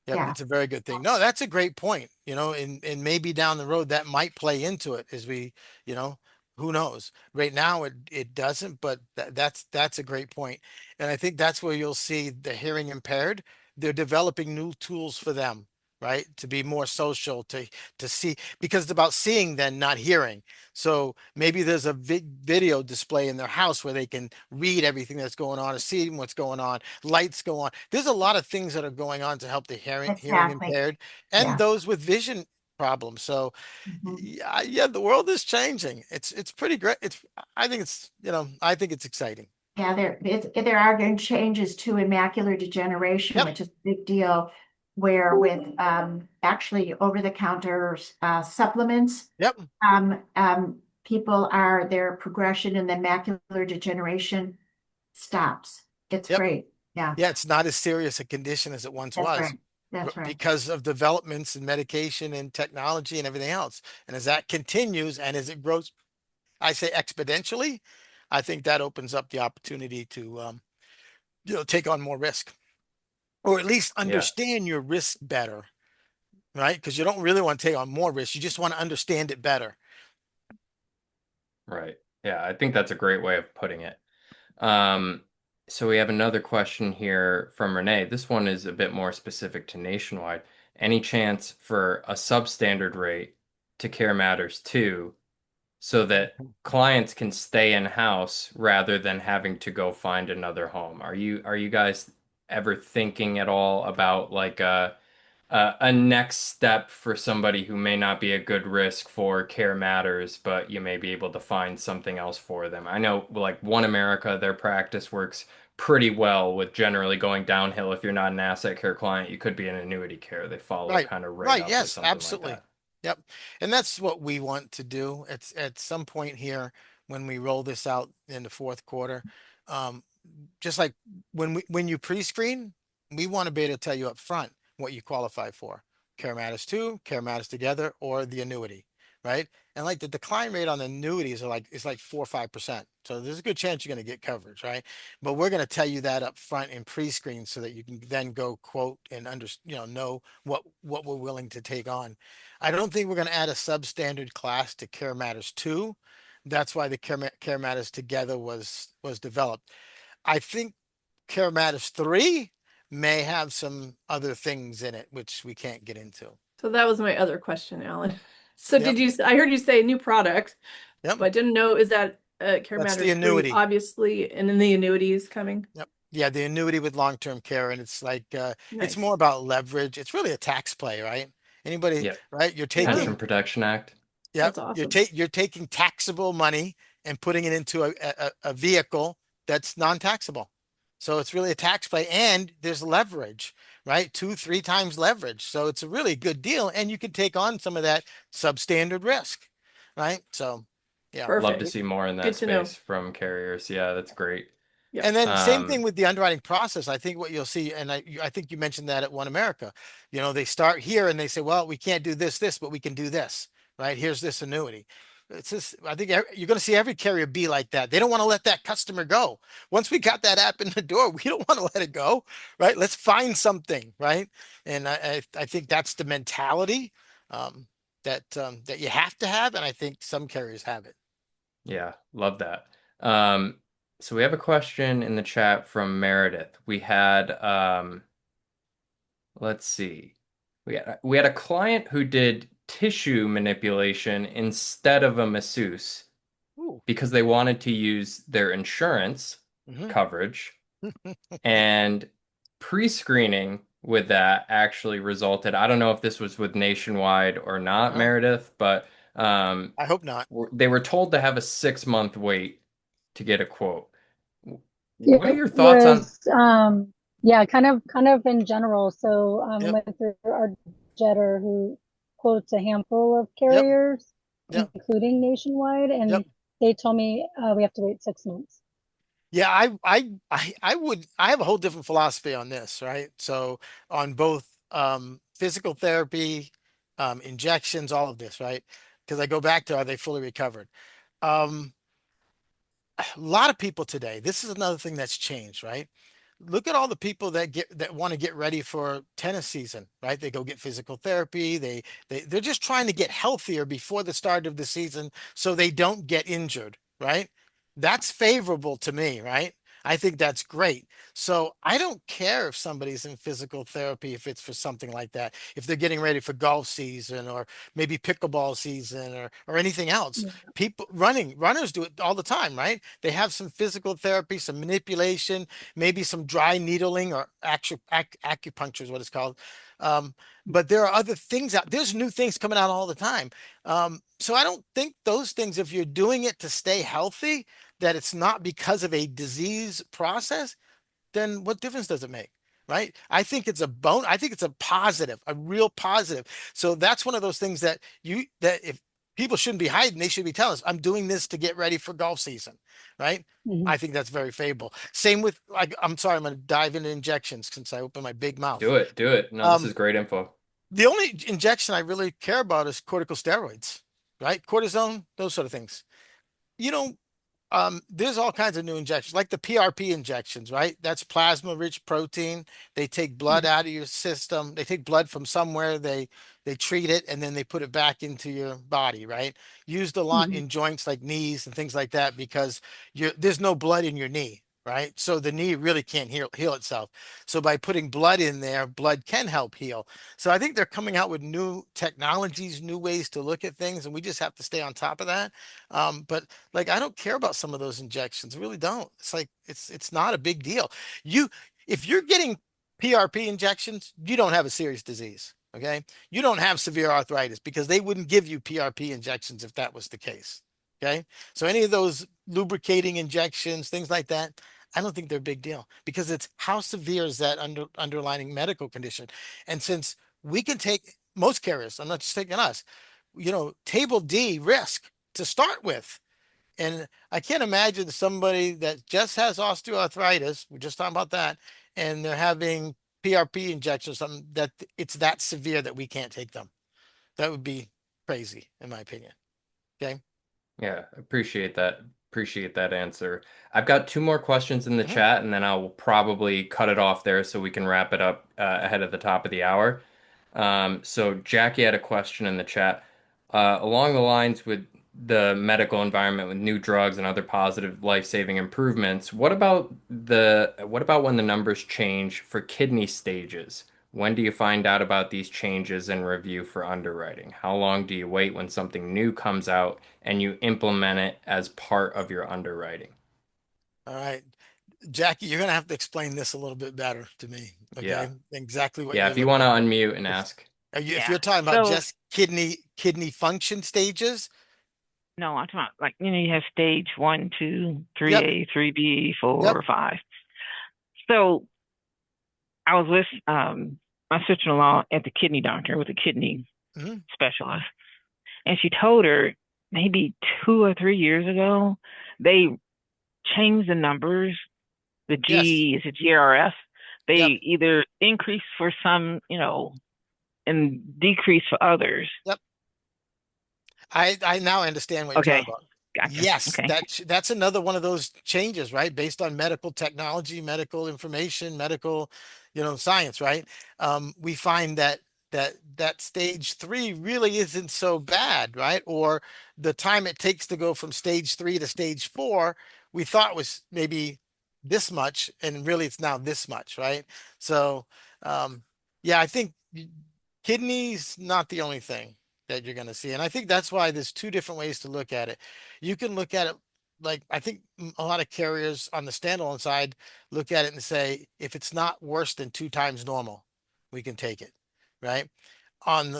Yep, Yeah. it's a very good thing. No, that's a great point. And maybe down the road that might play into it as we, you know, who knows? Right now it doesn't, but that's a great point. And I think that's where you'll see the hearing impaired. They're developing new tools for them, right? To be more social, to see, because it's about seeing then not hearing. So maybe there's a video display in their house where they can read everything that's going on or see what's going on, lights go on. There's a lot of things that are going on to help the hearing Exactly. impaired and Yeah. those with vision problems. So Mhm. yeah, the world is changing. It's pretty great. I think it's exciting. Yeah, there are going changes to in macular degeneration, Yep. which is a big deal, where with actually over-the-counter supplements, Yep. people are their progression in the macular degeneration stops. It's Yep. great. Yeah, Yeah, it's not as serious a condition as it once that's was right. That's right. because of developments in medication and technology and everything else. And as that continues and as it grows, I say exponentially, I think that opens up the opportunity to take on more risk or at least Yeah, understand your risk better, right? Because you don't really want to take on more risk. You just want to understand it better. right. Yeah, I think that's a great way of putting it. Um, so we have another question here from Renee. This one is a bit more specific to nationwide. Any chance for a substandard rate to Care Matters 2 so that clients can stay in house rather than having to go find another home? Are you guys ever thinking at all about like a next step for somebody who may not be a good risk for Care Matters, but you may be able to find something else for them? I know, like One America, their practice works pretty well with generally going downhill. If you're not an asset care client, you could be an annuity care. They follow Right. kind of right Right. up with Yes, something like absolutely. that. Yep. And that's what we want to do. It's at some point here when we roll this out in the fourth quarter. Um, just like when you pre-screen, we want to be able to tell you up front what you qualify for. Care Matters 2, Care Matters Together, or the annuity, right? And like the decline rate on the annuities is like 4 or 5%. So there's a good chance you're going to get coverage, right? But we're going to tell you that up front in pre-screen so that you can then go quote and know what we're willing to take on. I don't think we're going to add a substandard class to Care Matters 2. That's why the Care Matters Together was developed. I think Care Matters 3 may have some other things in it which we can't get into. So that was my other question, Alan. So Yep. I heard you say new product, Yep. but I didn't know, is that Care That's the Matters 3 annuity. obviously, and then the annuities coming? Yep. Yeah, the annuity with long-term care, and it's more Nice. about leverage. It's really a tax play, right? Anybody, Yep. right? You're Yeah, Pension taking, Protection Act. yep, that's awesome. you're taking taxable money and putting it into a vehicle that's non-taxable. So it's really a tax play, and there's leverage, right? 2, 3 times leverage. So it's a really good deal, and you can take on some of that substandard risk, right? So, yeah. Love to Perfect. see more in that Good to know. space from carriers. Yeah, that's great. Yep. And then same thing Um, with the underwriting process. I think what you'll see, and I think you mentioned that at One America, they start here and they say, well, we can't do this, but we can do this, right? Here's this annuity. It's just, I think you're going to see every carrier be like that. They don't want to let that customer go. Once we got that app in the door, we don't want to let it go, right? Let's find something, right? And I think that's the mentality that you have to have, and I think some carriers have it. Yeah, love that. Um, so we have a question in the chat from Meredith. Let's see. We had a client who did tissue manipulation instead of a masseuse Ooh. because they wanted to use their insurance Hmm. coverage, and pre-screening with that actually resulted. I don't know if this was with Nationwide or not, Well, Meredith, but Um, I hope not. they were told to have a 6 month wait to get a quote. What are It your thoughts on? was, yeah, kind of in general. So Yep. went through our jetter who quotes a handful of Yep. carriers, Yep. including Nationwide, Yep. and they told me we have to wait 6 months. Yeah, I have a whole different philosophy on this, right? So on both physical therapy, injections, all of this, right? Because I go back to, are they fully recovered? Um, a lot of people today, this is another thing that's changed, right? Look at all the people that want to get ready for tennis season, right? They go get physical therapy. They're just trying to get healthier before the start of the season so they don't get injured, right? That's favorable to me, right? I think that's great. So I don't care if somebody's in physical therapy if it's for something like that. If they're getting ready for golf season or maybe pickleball season or anything else. Yeah. People runners do it all the time, right? They have some physical therapy, some manipulation, maybe some dry needling or acupuncture is what it's called. Um, but there are other things out. There's new things coming out all the time. So I don't think those things, if you're doing it to stay healthy, that it's not because of a disease process, then what difference does it make? Right? I think it's a bone. I think it's a positive, a real positive. So that's one of those things that if people shouldn't be hiding, they should be telling us, I'm doing this to get ready for golf season. Right? Mhm. I think that's very favorable. Same with like, I'm sorry, I'm going to dive into injections since I opened my big mouth. Do it, do it. No, this Um, is great info. the only injection I really care about is corticosteroids, right? Cortisone, those sort of things. You know, there's all kinds of new injections, like the PRP injections, right? That's plasma rich protein. They take blood Mhm. out of your system. They take blood from somewhere, they treat it, and then they put it back into your body, right? Used a lot Mhm. in joints like knees and things like that because there's no blood in your knee, right? So the knee really can't heal itself. So by putting blood in there, blood can help heal. So I think they're coming out with new technologies, new ways to look at things, and we just have to stay on top of that. But like I don't care about some of those injections. I really don't. It's like it's not a big deal. You if you're getting PRP injections, you don't have a serious disease. Okay. You don't have severe arthritis because they wouldn't give you PRP injections if that was the case. Okay. So any of those lubricating injections, things like that, I don't think they're a big deal because it's how severe is that underlying medical condition. And since we can take most carriers, I'm not just taking us, table D risk to start with. And I can't imagine somebody that just has osteoarthritis, we're just talking about that, and they're having PRP injections or something that it's that severe that we can't take them. That would be crazy, in my opinion. Okay. Yeah, appreciate that. Appreciate that answer. I've got two more questions in the Mhm. chat, and then I'll probably cut it off there so we can wrap it up ahead of the top of the hour. So Jackie had a question in the chat along the lines with the medical environment with new drugs and other positive life-saving improvements. What about when the numbers change for kidney stages? When do you find out about these changes and review for underwriting? How long do you wait when something new comes out and you implement it as part of your underwriting? All right. Jackie, you're going to have to explain this a little bit better to me. Yeah. Okay. Exactly what Yeah, you're if you want looking to at. unmute and If, ask. if Yeah. you're talking about So just kidney function stages, no, I'm talking about like you have stage one, two, three yep. A, three B, Yep. 4, 5. So I was with my sister-in-law at the kidney doctor with a kidney Hmm. specialist, and she told her maybe 2 or 3 years ago they changed the numbers. The Yes. G is a GRS. Yep. They either increase for some, and decrease for others. Yep. I now understand what you're Okay, talking about. gotcha. Yes, Okay. that's another one of those changes, right? Based on medical technology, medical information, medical, science, right? We find that stage three really isn't so bad, right? Or the time it takes to go from stage three to stage four, we thought was maybe this much, and really it's now this much, right? So, yeah, I think kidneys not the only thing that you're going to see. And I think that's why there's two different ways to look at it. You can look at it like I think a lot of carriers on the standalone side look at it and say, if it's not worse than 2 times normal, we can take it, right? On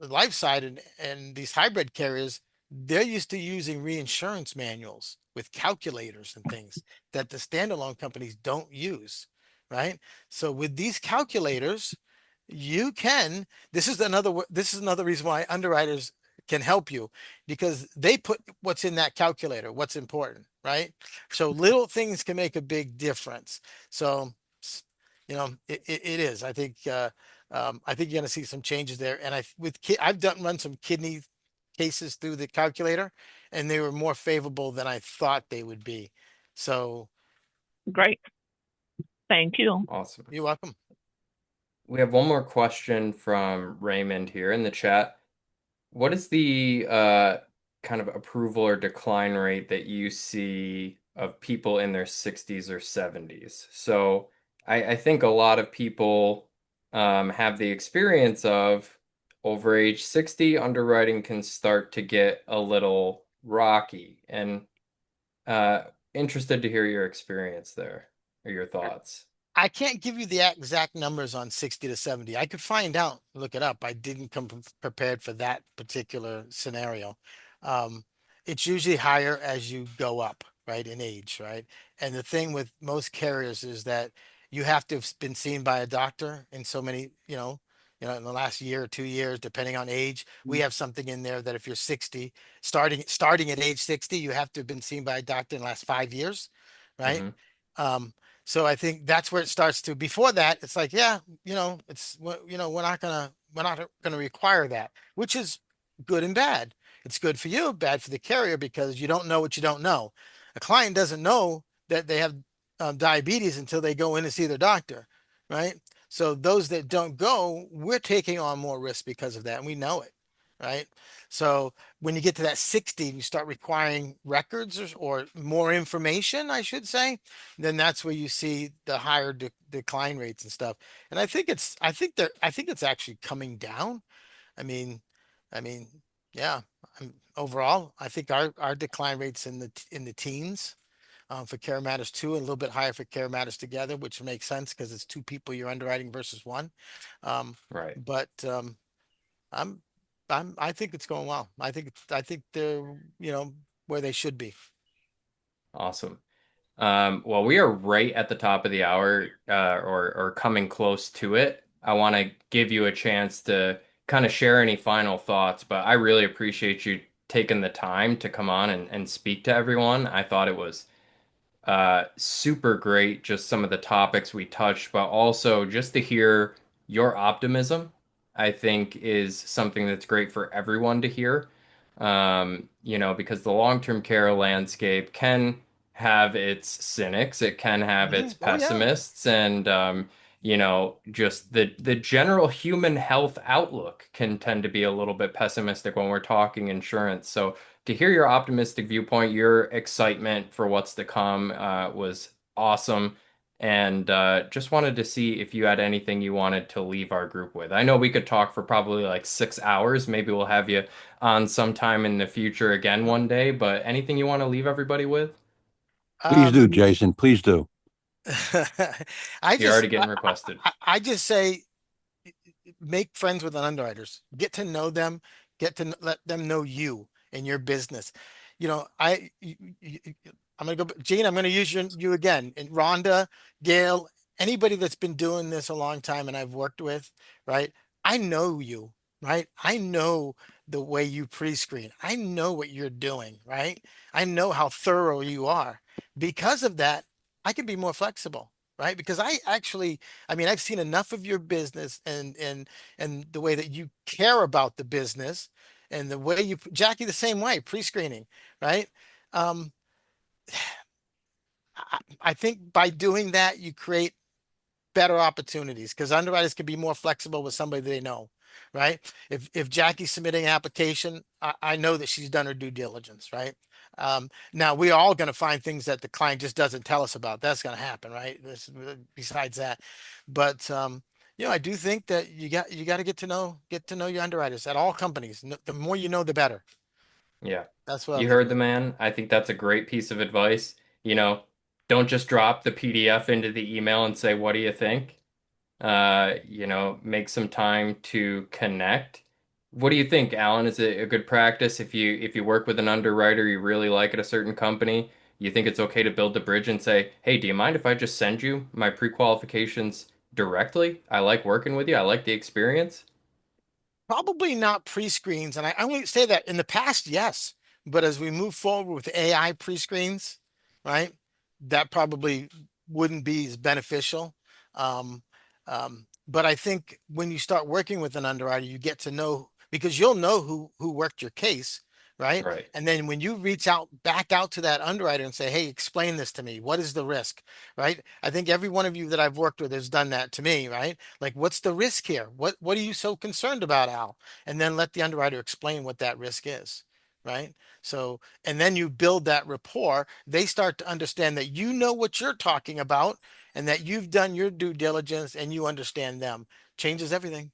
life side and these hybrid carriers, they're used to using reinsurance manuals with calculators and things that the standalone companies don't use, right? So with these calculators, you can, this is another reason why underwriters can help you because they put what's in that calculator, what's important, right? So little things can make a big difference. So, it is. I think you're going to see some changes there. And I've done run some kidney cases through the calculator, and they were more favorable than I thought they would be. So Great. Thank you. Awesome. you're welcome. We have one more question from Raymond here in the chat. What is the kind of approval or decline rate that you see of people in their 60s or 70s? So I think a lot of people have the experience of over age 60, underwriting can start to get a little rocky. And uh, interested to hear your experience there or your thoughts. I can't give you the exact numbers on 60 to 70. I could find out, look it up. I didn't come prepared for that particular scenario. Um, it's usually higher as you go up, right, in age, right? And the thing with most carriers is that you have to have been seen by a doctor in so many, in the last year or 2 years, depending on age. We have something in there that if you're 60, starting at age 60, you have to have been seen by a doctor in the last 5 years, right? Hmm. Um, so I think that's where it starts to. Before that, it's like, yeah, we're not gonna require that, which is good and bad. It's good for you, bad for the carrier because you don't know what you don't know. A client doesn't know that they have diabetes until they go in and see their doctor, right? So those that don't go, we're taking on more risk because of that, and we know it, right? So when you get to that 60, you start requiring records or more information, I should say, then that's where you see the higher decline rates and stuff. And I think it's actually coming down. I mean, I mean, yeah. Overall, I think our decline rates in the teens for care matters two, and a little bit higher for care matters together, which makes sense because it's two people you're underwriting versus one. Um, Right. but I'm I think it's going well. I think they're where they should be. Awesome. Well, we are right at the top of the hour, or coming close to it. I want to give you a chance to kind of share any final thoughts, but I really appreciate you taking the time to come on and speak to everyone. I thought it was super great, just some of the topics we touched, but also just to hear your optimism, I think is something that's great for everyone to hear. Because the long-term care landscape can have its cynics, it can have its Oh yeah. pessimists, and just the general human health outlook can tend to be a little bit pessimistic when we're talking insurance. So to hear your optimistic viewpoint, your excitement for what's to come was awesome. And just wanted to see if you had anything you wanted to leave our group with. I know we could talk for probably like 6 hours. Maybe we'll have you on sometime in the future again one day, but anything you want to leave everybody with? Please do, Um, Jason. Please do. You're already getting requested. I just say make friends with the underwriters, get to know them, let them know you and your business. You know, I'm gonna go, Gene, I'm gonna use you again. And Rhonda, Gail, anybody that's been doing this a long time and I've worked with, right? I know you, right? I know the way you pre-screen. I know what you're doing, right? I know how thorough you are. Because of that, I can be more flexible, right? Because I mean, I've seen enough of your business and the way that you care about the business and the way Jackie, the same way, pre-screening, right? Um, I think by doing that, you create better opportunities because underwriters can be more flexible with somebody they know, right? If Jackie's submitting an application, I know that she's done her due diligence, right? Now we're all going to find things that the client just doesn't tell us about. That's going to happen, right? Besides that, but I do think that you got to get to know your underwriters at all companies. The more you know, the better. Yeah. That's what I'll You leave heard you the with. man. I think that's a great piece of advice. You know, don't just drop the PDF into the email and say, "What do you think?" Make some time to connect What do you think, Alan? Is it a good practice if you work with an underwriter you really like at a certain company, you think it's okay to build the bridge and say, "Hey, do you mind if I just send you my pre-qualifications directly? I like working with you. I like the experience." Probably not pre-screens, and I only say that in the past, yes. But as we move forward with AI pre-screens, right, that probably wouldn't be as beneficial. Um, but I think when you start working with an underwriter, you get to know because you'll know who worked your case, right? Right. And then when you reach out back out to that underwriter and say, "Hey, explain this to me. What is the risk?" Right? I think every one of you that I've worked with has done that to me, right? Like, what's the risk here? What are you so concerned about, Al? And then let the underwriter explain what that risk is, right? So, and then you build that rapport. They start to understand that you know what you're talking about and that you've done your due diligence and you understand them. Changes everything.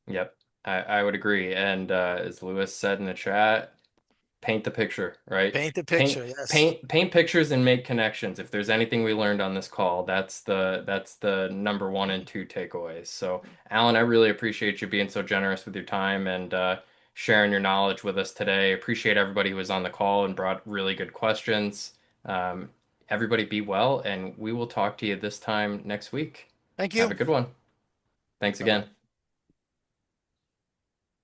Yep. I would agree. And as Lewis said in the chat, paint the picture, right? Paint the picture. Yes. Paint pictures and make connections. If there's anything we learned on this call, that's the number one and two takeaways. So, Alan, I really appreciate you being so generous with your time and sharing your knowledge with us today. Appreciate everybody who was on the call and brought really good questions. Um, Everybody be well, and we will talk to you this time next week. Thank Have you. a good one. Thanks Bye bye. again.